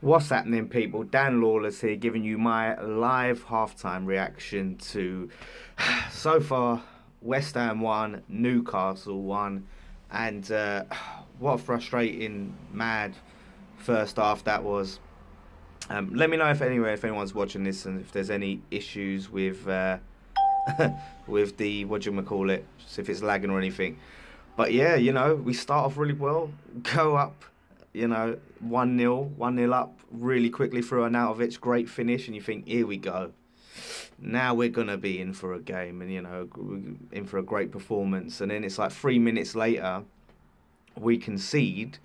What's happening, people? Dan Lawless here, giving you my live halftime reaction to so far West Ham 1, Newcastle 1, and what a frustrating, mad first half that was. Let me know if anyone's watching this and if there's any issues with with the what do you call it, if it's lagging or anything. But yeah, we start off really well, go up, 1-0, 1-0 up really quickly through Arnautovic, great finish, and you think, here we go. Now we're going to be in for a game and, in for a great performance. And then it's like 3 minutes later, we concede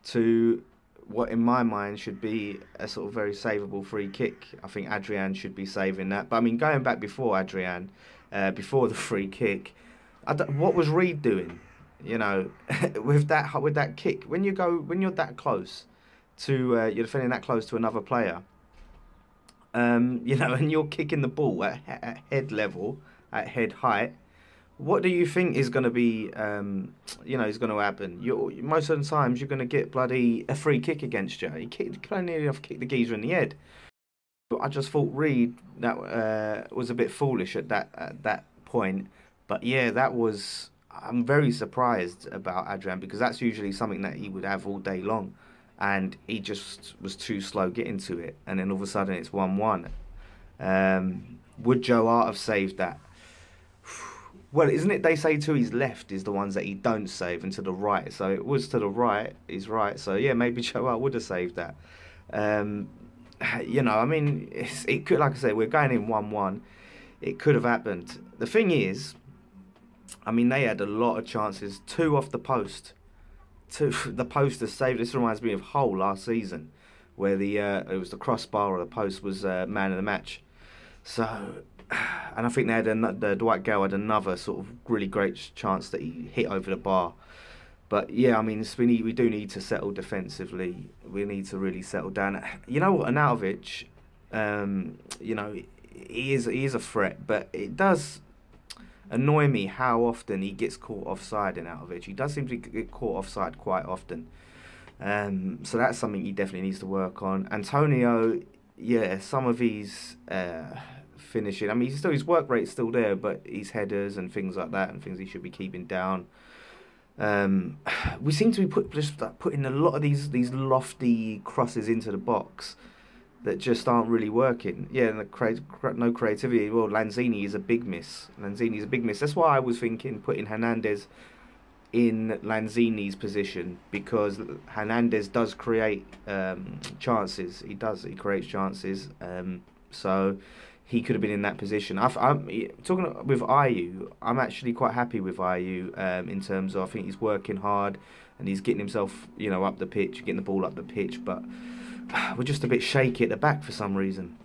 to what in my mind should be a sort of very savable free kick. I think Adrian should be saving that. But I mean, going back before Adrian, before the free kick, what was Reed doing? With that kick, when you're that close to you're defending that close to another player, and you're kicking the ball at head level, at head height. What do you think is going to be, is going to happen? Most of the times you're going to get bloody a free kick against you. You can only enough kick the geezer in the head. I just thought Reed that was a bit foolish at that point. But yeah, that was. I'm very surprised about Adrian because that's usually something that he would have all day long, and he just was too slow getting to it. And then all of a sudden it's 1-1. Would Joe Hart have saved that? Well, isn't it they say to his left is the ones that he don't save and to the right. So it was to the right, he's right. So yeah, maybe Joe Hart would have saved that. I mean, it could, like I said, we're going in 1-1. It could have happened. The thing is, I mean, they had a lot of chances. Two off the post. The post has saved. This reminds me of Hull last season, where it was the crossbar or the post was man of the match. So, and I think they had the Dwight Gale had another sort of really great chance that he hit over the bar. But yeah, I mean, we do need to settle defensively. We need to really settle down. You know what, Arnautovic, he is a threat, but it does annoy me how often he gets caught offside in Arnautovic. He does seem to get caught offside quite often. So that's something he definitely needs to work on. Antonio, yeah, some of his finishing. I mean, his work rate's still there, but his headers and things like that, and things he should be keeping down. We seem to be putting a lot of these lofty crosses into the box that just aren't really working. Yeah, and no creativity. Well, Lanzini is a big miss. That's why I was thinking putting Hernandez in Lanzini's position, because Hernandez does create chances. He does. He creates chances. So he could have been in that position. I'm talking with Ayew. I'm actually quite happy with Ayew in terms of I think he's working hard and he's getting himself up the pitch, getting the ball up the pitch, but we're just a bit shaky at the back for some reason.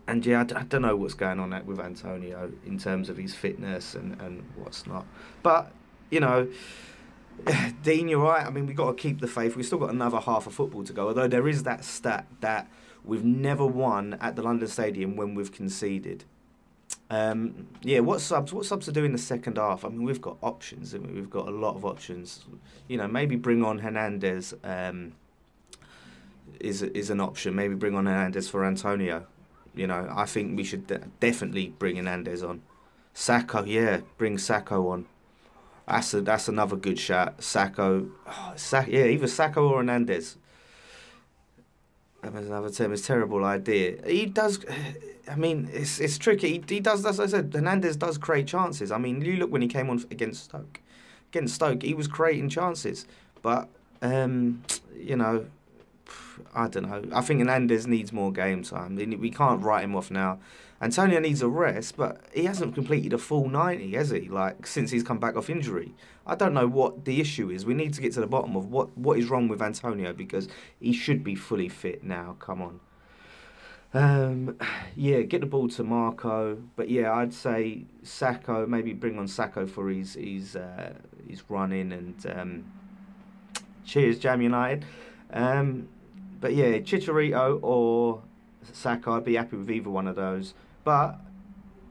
And yeah, I don't know what's going on with Antonio in terms of his fitness and what's not. But Dean, you're right. I mean, we've got to keep the faith. We've still got another half of football to go. Although there is that stat that we've never won at the London Stadium when we've conceded. Yeah, what subs are doing the second half? I mean, we've got options. I mean, we've got a lot of options. Maybe bring on Hernandez. Is an option. Maybe bring on Hernandez for Antonio. I think we should definitely bring Hernandez on. Sacco, yeah, bring Sacco on. That's another good shot. Sacco, yeah, either Sacco or Hernandez. That's another term. It's a terrible idea. He does. I mean, it's tricky. He does. As I said, Hernandez does create chances. I mean, you look when he came on against Stoke. Against Stoke, he was creating chances, but I don't know. I think Hernandez needs more game time. We can't write him off now. Antonio needs a rest, but he hasn't completed a full 90, has he? Like, since he's come back off injury. I don't know what the issue is. We need to get to the bottom of what is wrong with Antonio, because he should be fully fit now. Come on. Yeah, get the ball to Marco. But yeah, I'd say Sacco, maybe bring on Sacco for his running and cheers, Jam United. But yeah, Chicharito or Saka, I'd be happy with either one of those. But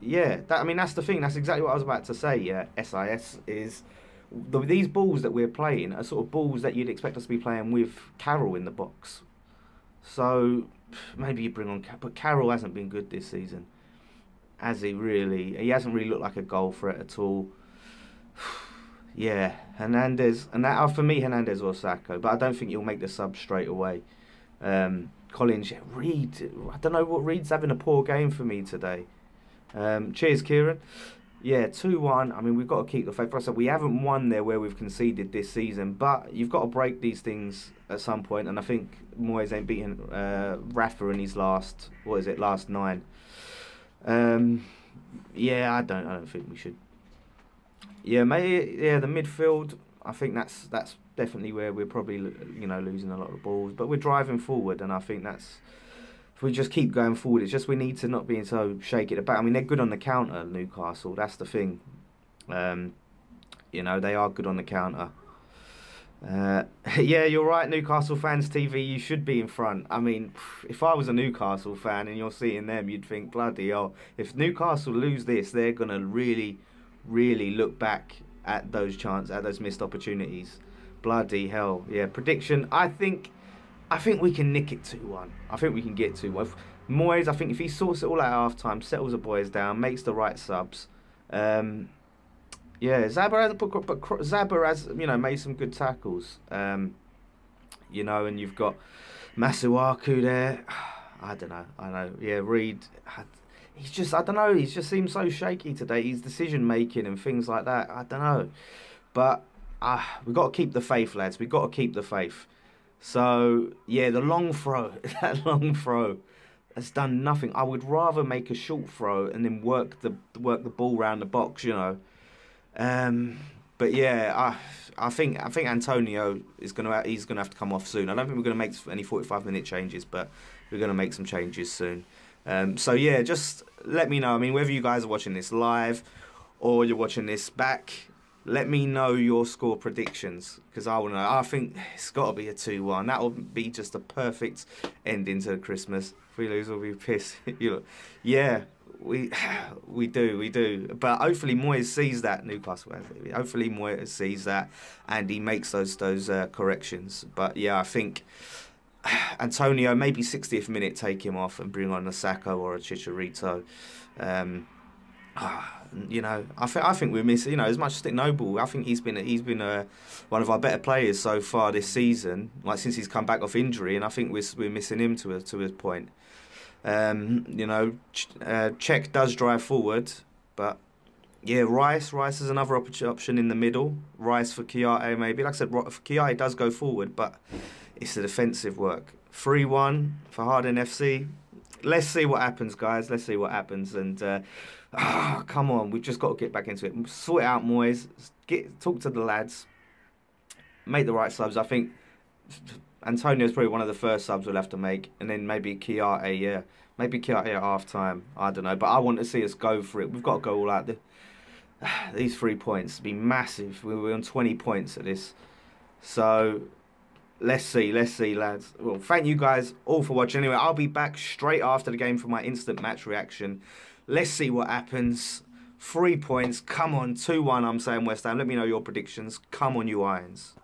yeah, that's the thing. That's exactly what I was about to say. Yeah, SIS is these balls that we're playing are sort of balls that you'd expect us to be playing with Carroll in the box. So maybe you bring on, but Carroll hasn't been good this season, has he? Really, he hasn't really looked like a goal threat at all. Yeah, Hernandez, and that for me, Hernandez or Sacco, but I don't think he'll make the sub straight away. Collins, yeah, Reed, I don't know what Reed's having a poor game for me today. Cheers, Kieran. Yeah, 2-1. I mean, we've got to keep the faith. Like I said, we haven't won there where we've conceded this season, but you've got to break these things at some point, and I think Moyes ain't beaten Rafa in his last 9. Yeah, I don't think we should. Yeah, maybe, yeah, the midfield, I think that's definitely where we're probably, losing a lot of balls, but we're driving forward, and I think that's, if we just keep going forward, it's just we need to not be so shaky at the back. I mean, they're good on the counter, Newcastle. That's the thing. They are good on the counter. Yeah, you're right, Newcastle fans TV, you should be in front. I mean, if I was a Newcastle fan and you're seeing them, you'd think, bloody hell, if Newcastle lose this, they're going to really, really look back at those missed opportunities. Bloody hell. Yeah, prediction, I think we can nick it 2-1. I think we can get 2-1. Moyes, I think if he sorts it all out at half-time, settles the boys down, makes the right subs. Yeah, Zabba has, made some good tackles. And you've got Masuaku there. I don't know. I know. Yeah, Reed. He's just, I don't know. He just seems so shaky today. His decision making and things like that. I don't know. But we've got to keep the faith, lads. We've got to keep the faith. So, yeah, the long throw, that long throw has done nothing. I would rather make a short throw and then work the ball round the box, But yeah, I think Antonio he's gonna have to come off soon. I don't think we're gonna make any 45-minute changes, but we're gonna make some changes soon. So yeah, just let me know. I mean, whether you guys are watching this live or you're watching this back, let me know your score predictions, because I want to know. I think it's got to be a 2-1. That will be just a perfect ending to Christmas. If we lose, we'll be pissed. Yeah, we do. But hopefully Moyes sees that, Newcastle. Hopefully Moyes sees that and he makes those corrections. But yeah, I think Antonio, maybe 60th minute, take him off and bring on a Sacco or a Chicharito. I think we're missing. As much as Stick Noble, I think he's been one of our better players so far this season. Like since he's come back off injury, and I think we're missing him to a point. Czech does drive forward, but yeah, Rice is another option in the middle. Rice for Chiarte maybe. Like I said, Chiarte does go forward, but it's the defensive work. 3-1 for Harden FC. Let's see what happens, guys. Let's see what happens. And come on, we've just got to get back into it. Sort it out, Moyes. Talk to the lads. Make the right subs. I think Antonio's probably one of the first subs we'll have to make, and then maybe Chiarte. Yeah, maybe Chiarte at half time. I don't know, but I want to see us go for it. We've got to go all out. These 3 points be massive. We're on 20 points at this, so. Let's see, lads. Well, thank you guys all for watching. Anyway, I'll be back straight after the game for my instant match reaction. Let's see what happens. 3 points. Come on, 2-1, I'm saying West Ham. Let me know your predictions. Come on, you Irons.